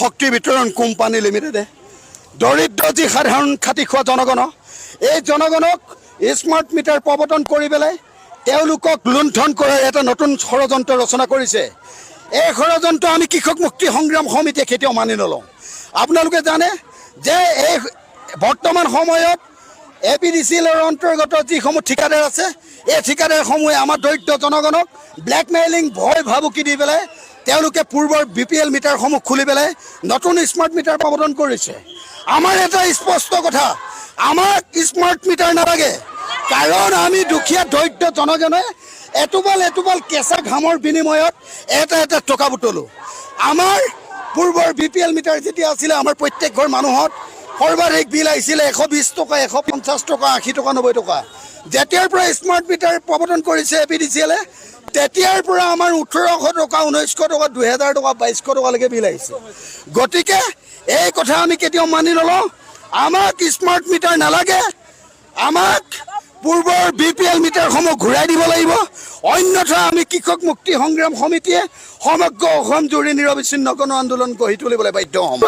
শক্তি বিতৰণ কোম্পানী লিমিটেডে দৰিদ্ৰ যি সাধাৰণ খাতি খোৱা জনগণ এই জনগণক স্মাৰ্ট মিটাৰ প্ৰৱৰ্তন কৰি পেলাই তেওঁলোকক লুণ্ঠন কৰাৰ এটা নতুন ষড়যন্ত্ৰ ৰচনা কৰিছে। এই ষড়যন্ত্ৰ আমি কৃষক মুক্তি সংগ্ৰাম সমিতিয়ে কেতিয়াও মানি নলওঁ। আপোনালোকে জানে যে এই বৰ্তমান সময়ত APDCLৰ অন্তৰ্গত যিসমূহ ঠিকাদাৰ আছে এই ঠিকাদাৰসমূহে আমাৰ দৰিদ্ৰ জনগণক ব্লেকমেইলিং ভয় ভাবুকি দি পেলাই তেওঁলোকে পূৰ্বৰ BPL মিটাৰসমূহ খুলি পেলাই নতুন স্মাৰ্ট মিটাৰ প্ৰৱৰ্তন কৰিছে। আমাৰ এটা স্পষ্ট কথা, আমাক স্মাৰ্ট মিটাৰ নালাগে, কাৰণ আমি দুখীয়া দৰিদ্ৰ জনগণে এটোপাল কেঁচা ঘামৰ বিনিময়ত এটা টকা বুটলো। আমাৰ পূৰ্বৰ BPL মিটাৰ যেতিয়া আছিলে আমাৰ প্ৰত্যেক ঘৰ মানুহত সৰ্বাধিক বিল আহিছিলে 120 টকা, 150 টকা, 80 টকা, 90 টকা। যেতিয়াৰ পৰা স্মাৰ্ট মিটাৰ প্ৰৱৰ্তন কৰিছে APDCLে তেতিয়াৰ পৰা আমাৰ 1800 টকা, 1900 টকা, 2000 টকা, 2200 টকালৈকে বিল আহিছে। গতিকে এই কথা আমি কেতিয়াও মানি নলওঁ। আমাক স্মাৰ্ট মিটাৰ নালাগে, আমাক পূৰ্বৰ BPL মিটাৰসমূহ ঘূৰাই দিব লাগিব, অন্যথা আমি কৃষক মুক্তি সংগ্ৰাম সমিতিয়ে সমগ্ৰ অসম জুৰি নিৰবিচ্ছিন্ন গণ আন্দোলন গঢ়ি তুলিবলৈ বাধ্য হ'ম।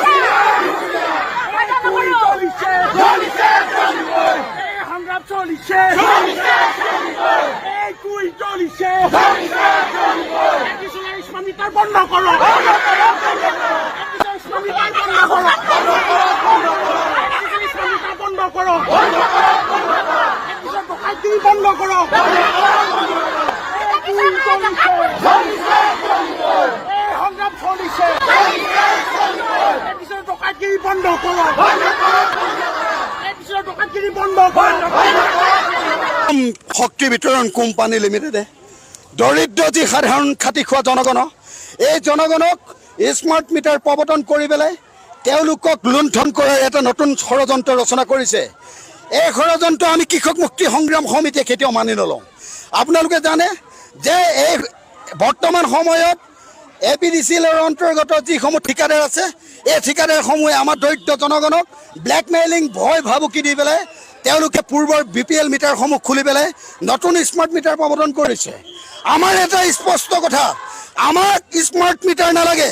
শক্তি বিতৰণ কোম্পানী লিমিটেডে দৰিদ্ৰ যি সাধাৰণ খাতি খোৱা জনগণ এই জনগণক স্মাৰ্ট মিটাৰ প্ৰৱৰ্তন কৰি পেলাই তেওঁলোকক লুণ্ঠন কৰাৰ এটা নতুন ষড়যন্ত্ৰ ৰচনা কৰিছে। এই ষড়যন্ত্ৰ আমি কৃষক মুক্তি সংগ্ৰাম সমিতিয়ে কেতিয়াও মানি নলওঁ। আপোনালোকে জানে যে এই বৰ্তমান সময়ত APDCLৰ অন্তৰ্গত যিসমূহ ঠিকাদাৰ আছে এই ঠিকাদাৰসমূহে আমাৰ দৰিদ্ৰ জনগণক ব্লেকমেইলিং ভয় ভাবুকি দি পেলাই তেওঁলোকে পূৰ্বৰ BPL মিটাৰসমূহ খুলি পেলাই নতুন স্মাৰ্ট মিটাৰ প্ৰৱৰ্তন কৰিছে। আমাৰ এটা স্পষ্ট কথা, আমাক স্মাৰ্ট মিটাৰ নালাগে,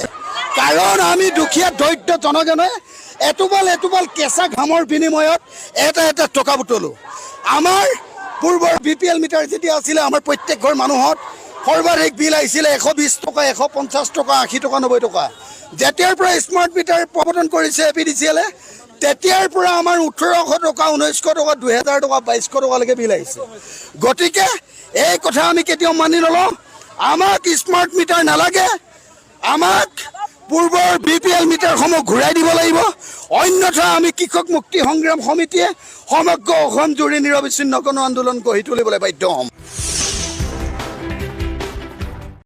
কাৰণ আমি দুখীয়া দৰিদ্ৰ জনগণে এটোপাল কেঁচা ঘামৰ বিনিময়ত এটা টকা বুটলো। আমাৰ পূৰ্বৰ BPL মিটাৰ যেতিয়া আছিলে আমাৰ প্ৰত্যেক ঘৰ মানুহত সৰ্বাধিক বিল আহিছিলে 120 টকা, 150 টকা, 80 টকা, 90 টকা। যেতিয়াৰ পৰা স্মাৰ্ট মিটাৰ প্ৰৱৰ্তন কৰিছে APDCLে তেতিয়াৰ পৰা আমাৰ 1800 টকা, 1900 টকা, 2000 টকা, 2200 টকালৈকে বিল আহিছে। গতিকে এই কথা আমি কেতিয়াও মানি নলওঁ। আমাক স্মাৰ্ট মিটাৰ নালাগে, আমাক পূৰ্বৰ BPL মিটাৰসমূহ ঘূৰাই দিব লাগিব, অন্যথা আমি কৃষক মুক্তি সংগ্ৰাম সমিতিয়ে সমগ্ৰ অসম জুৰি নিৰবিচ্ছিন্ন গণ আন্দোলন গঢ়ি তুলিবলৈ বাধ্য হ'ম।